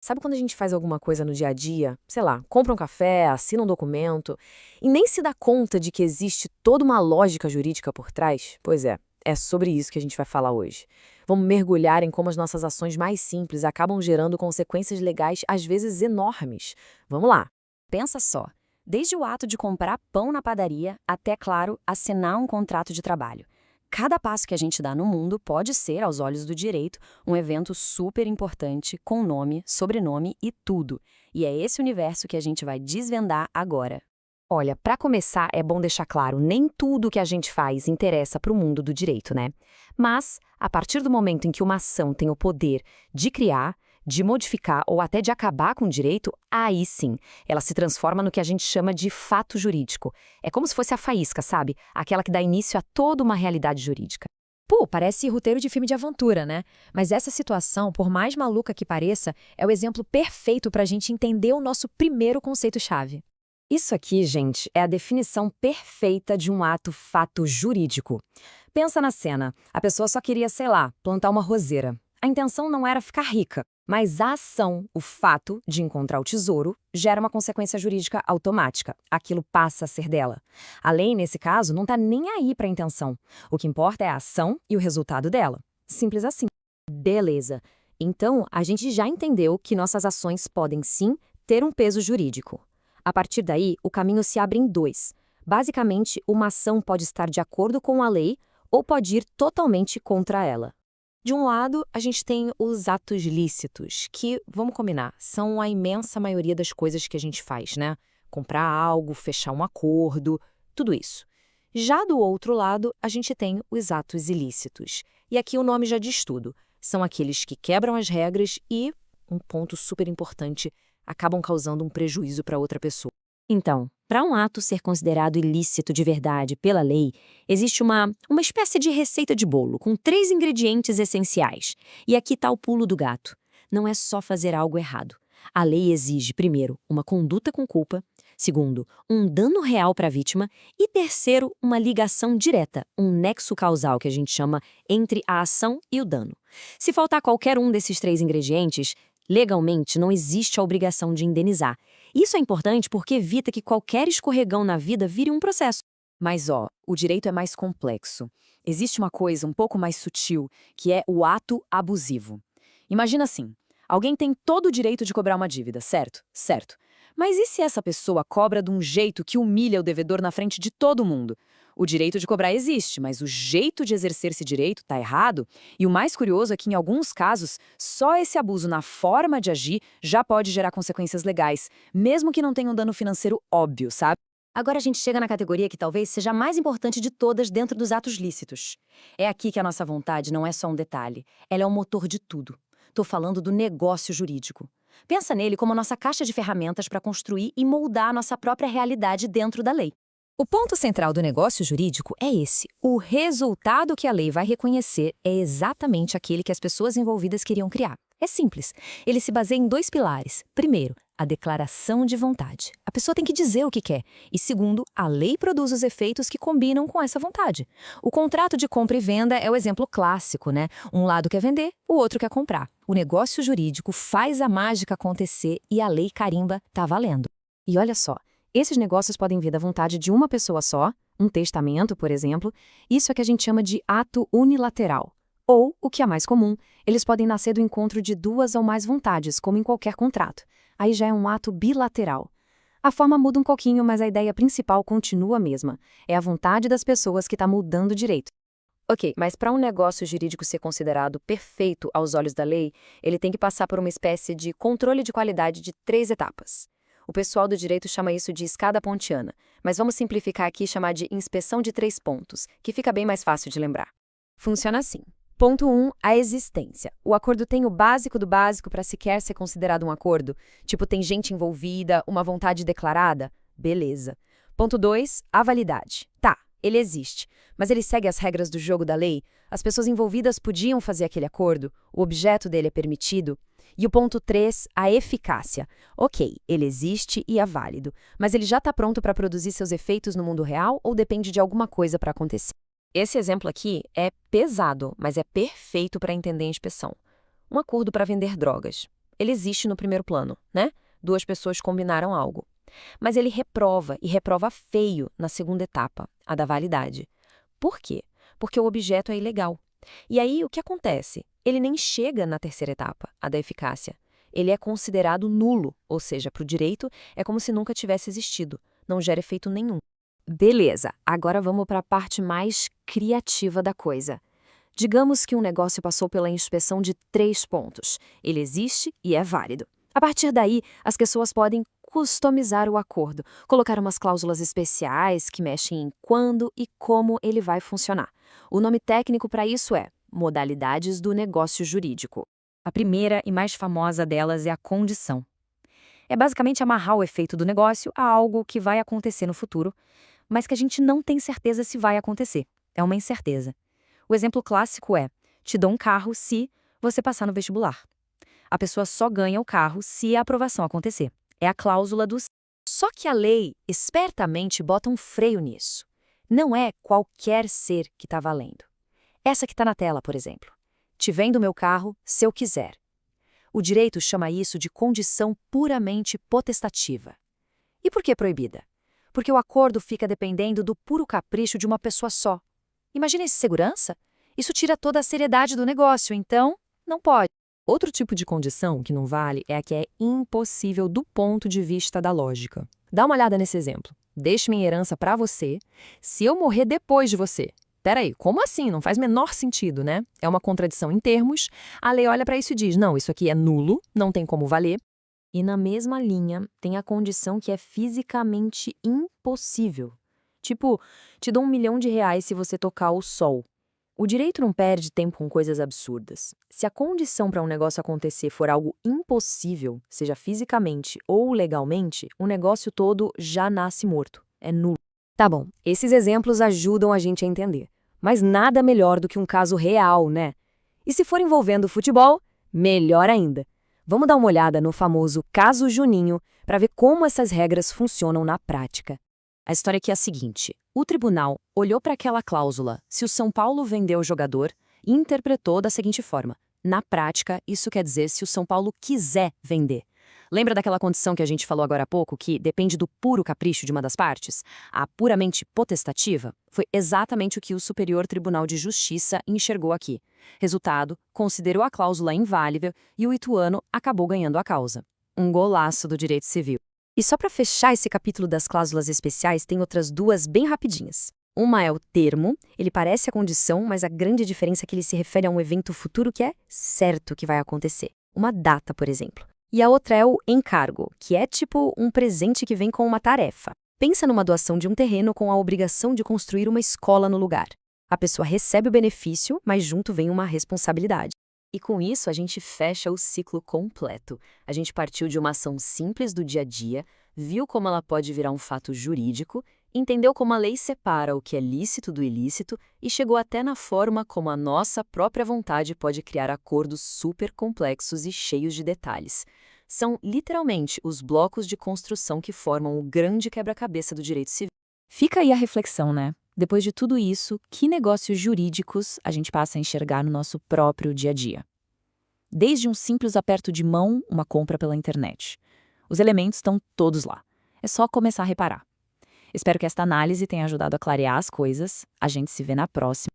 Sabe quando a gente faz alguma coisa no dia a dia? Sei lá, compra um café, assina um documento e nem se dá conta de que existe toda uma lógica jurídica por trás? Pois é sobre isso que a gente vai falar hoje. Vamos mergulhar em como as nossas ações mais simples acabam gerando consequências legais às vezes enormes. Vamos lá. Pensa só, desde o ato de comprar pão na padaria até, claro, assinar um contrato de trabalho. Cada passo que a gente dá no mundo pode ser, aos olhos do direito, um evento super importante, com nome, sobrenome e tudo. E é esse universo que a gente vai desvendar agora. Olha, para começar, é bom deixar claro, nem tudo que a gente faz interessa para o mundo do direito, né? Mas, a partir do momento em que uma ação tem o poder de criar, de modificar ou até de acabar com o direito, aí sim, ela se transforma no que a gente chama de fato jurídico. É como se fosse a faísca, sabe? Aquela que dá início a toda uma realidade jurídica. Pô, parece roteiro de filme de aventura, né? Mas essa situação, por mais maluca que pareça, é o exemplo perfeito para a gente entender o nosso primeiro conceito-chave. Isso aqui, gente, é a definição perfeita de um ato fato jurídico. Pensa na cena. A pessoa só queria, sei lá, plantar uma roseira. A intenção não era ficar rica, mas a ação, o fato de encontrar o tesouro, gera uma consequência jurídica automática. Aquilo passa a ser dela. A lei, nesse caso, não está nem aí para a intenção. O que importa é a ação e o resultado dela. Simples assim. Beleza. Então, a gente já entendeu que nossas ações podem sim ter um peso jurídico. A partir daí, o caminho se abre em dois. Basicamente, uma ação pode estar de acordo com a lei ou pode ir totalmente contra ela. De um lado, a gente tem os atos lícitos, que, vamos combinar, são a imensa maioria das coisas que a gente faz, né? Comprar algo, fechar um acordo, tudo isso. Já do outro lado, a gente tem os atos ilícitos. E aqui o nome já diz tudo. São aqueles que quebram as regras e, um ponto super importante, acabam causando um prejuízo para outra pessoa. Então, para um ato ser considerado ilícito de verdade pela lei, existe uma espécie de receita de bolo com 3 ingredientes essenciais. E aqui está o pulo do gato. Não é só fazer algo errado. A lei exige, primeiro, uma conduta com culpa, segundo, um dano real para a vítima e, terceiro, uma ligação direta, um nexo causal que a gente chama entre a ação e o dano. Se faltar qualquer um desses 3 ingredientes, legalmente, não existe a obrigação de indenizar. Isso é importante porque evita que qualquer escorregão na vida vire um processo. Mas, o direito é mais complexo. Existe uma coisa um pouco mais sutil, que é o ato abusivo. Imagina assim, alguém tem todo o direito de cobrar uma dívida, certo? Certo. Mas e se essa pessoa cobra de um jeito que humilha o devedor na frente de todo mundo? O direito de cobrar existe, mas o jeito de exercer esse direito está errado. E o mais curioso é que, em alguns casos, só esse abuso na forma de agir já pode gerar consequências legais, mesmo que não tenha um dano financeiro óbvio, sabe? Agora a gente chega na categoria que talvez seja a mais importante de todas dentro dos atos lícitos. É aqui que a nossa vontade não é só um detalhe, ela é o motor de tudo. Tô falando do negócio jurídico. Pensa nele como a nossa caixa de ferramentas para construir e moldar a nossa própria realidade dentro da lei. O ponto central do negócio jurídico é esse. O resultado que a lei vai reconhecer é exatamente aquele que as pessoas envolvidas queriam criar. É simples. Ele se baseia em 2 pilares. Primeiro, a declaração de vontade. A pessoa tem que dizer o que quer. E segundo, a lei produz os efeitos que combinam com essa vontade. O contrato de compra e venda é o exemplo clássico, né? Um lado quer vender, o outro quer comprar. O negócio jurídico faz a mágica acontecer e a lei carimba tá valendo. E olha só, esses negócios podem vir da vontade de uma pessoa só, um testamento, por exemplo. Isso é que a gente chama de ato unilateral. Ou, o que é mais comum, eles podem nascer do encontro de 2 ou mais vontades, como em qualquer contrato. Aí já é um ato bilateral. A forma muda um pouquinho, mas a ideia principal continua a mesma. É a vontade das pessoas que está mudando o direito. Ok, mas para um negócio jurídico ser considerado perfeito aos olhos da lei, ele tem que passar por uma espécie de controle de qualidade de 3 etapas. O pessoal do direito chama isso de escada pontiana, mas vamos simplificar aqui e chamar de inspeção de 3 pontos, que fica bem mais fácil de lembrar. Funciona assim. Ponto 1, a existência. O acordo tem o básico do básico para sequer ser considerado um acordo? Tipo, tem gente envolvida, uma vontade declarada? Beleza. Ponto 2, a validade. Tá, ele existe, mas ele segue as regras do jogo da lei? As pessoas envolvidas podiam fazer aquele acordo? O objeto dele é permitido? E o ponto 3, a eficácia. Ok, ele existe e é válido, mas ele já está pronto para produzir seus efeitos no mundo real ou depende de alguma coisa para acontecer? Esse exemplo aqui é pesado, mas é perfeito para entender a inspeção. Um acordo para vender drogas. ele existe no primeiro plano, né? Duas pessoas combinaram algo. Mas ele reprova, e reprova feio, na segunda etapa, a da validade. Por quê? Porque o objeto é ilegal. E aí, o que acontece? Ele nem chega na terceira etapa, a da eficácia. Ele é considerado nulo, ou seja, para o direito, é como se nunca tivesse existido. Não gera efeito nenhum. Beleza, agora vamos para a parte mais criativa da coisa. Digamos que um negócio passou pela inspeção de 3 pontos. Ele existe e é válido. A partir daí, as pessoas podem customizar o acordo, colocar umas cláusulas especiais que mexem em quando e como ele vai funcionar. O nome técnico para isso é modalidades do negócio jurídico. A primeira e mais famosa delas é a condição. É basicamente amarrar o efeito do negócio a algo que vai acontecer no futuro, mas que a gente não tem certeza se vai acontecer. É uma incerteza. O exemplo clássico é: te dou um carro se você passar no vestibular. A pessoa só ganha o carro se a aprovação acontecer. É a cláusula do... Só que a lei espertamente bota um freio nisso. Não é qualquer ser que está valendo. Essa que está na tela, por exemplo. Te vendo meu carro se eu quiser. O direito chama isso de condição puramente potestativa. E por que proibida? Porque o acordo fica dependendo do puro capricho de uma pessoa só. Imagina esse segurança? Isso tira toda a seriedade do negócio, então não pode. Outro tipo de condição que não vale é a que é impossível do ponto de vista da lógica. Dá uma olhada nesse exemplo. Deixe minha herança para você se eu morrer depois de você. Peraí, como assim? Não faz menor sentido, né? É uma contradição em termos. A lei olha para isso e diz: não, isso aqui é nulo, não tem como valer. E na mesma linha tem a condição que é fisicamente impossível. Tipo, te dou R$ 1.000.000 se você tocar o sol. O direito não perde tempo com coisas absurdas. Se a condição para um negócio acontecer for algo impossível, seja fisicamente ou legalmente, o negócio todo já nasce morto. É nulo. Tá bom, esses exemplos ajudam a gente a entender. Mas nada melhor do que um caso real, né? E se for envolvendo futebol, melhor ainda. Vamos dar uma olhada no famoso caso Juninho para ver como essas regras funcionam na prática. A história aqui é a seguinte: o tribunal olhou para aquela cláusula se o São Paulo vendeu o jogador e interpretou da seguinte forma: na prática, isso quer dizer se o São Paulo quiser vender. Lembra daquela condição que a gente falou agora há pouco, que depende do puro capricho de uma das partes? A puramente potestativa? Foi exatamente o que o Superior Tribunal de Justiça enxergou aqui. Resultado, considerou a cláusula inválida e o Ituano acabou ganhando a causa. Um golaço do direito civil. E só para fechar esse capítulo das cláusulas especiais, tem outras duas bem rapidinhas. Uma é o termo, ele parece a condição, mas a grande diferença é que ele se refere a um evento futuro que é certo que vai acontecer. Uma data, por exemplo. E a outra é o encargo, que é tipo um presente que vem com uma tarefa. Pensa numa doação de um terreno com a obrigação de construir uma escola no lugar. A pessoa recebe o benefício, mas junto vem uma responsabilidade. E com isso a gente fecha o ciclo completo. A gente partiu de uma ação simples do dia a dia, viu como ela pode virar um fato jurídico, entendeu como a lei separa o que é lícito do ilícito e chegou até na forma como a nossa própria vontade pode criar acordos super complexos e cheios de detalhes. São literalmente os blocos de construção que formam o grande quebra-cabeça do direito civil. Fica aí a reflexão, né? Depois de tudo isso, que negócios jurídicos a gente passa a enxergar no nosso próprio dia a dia? Desde um simples aperto de mão, uma compra pela internet. Os elementos estão todos lá. É só começar a reparar. Espero que esta análise tenha ajudado a clarear as coisas. A gente se vê na próxima.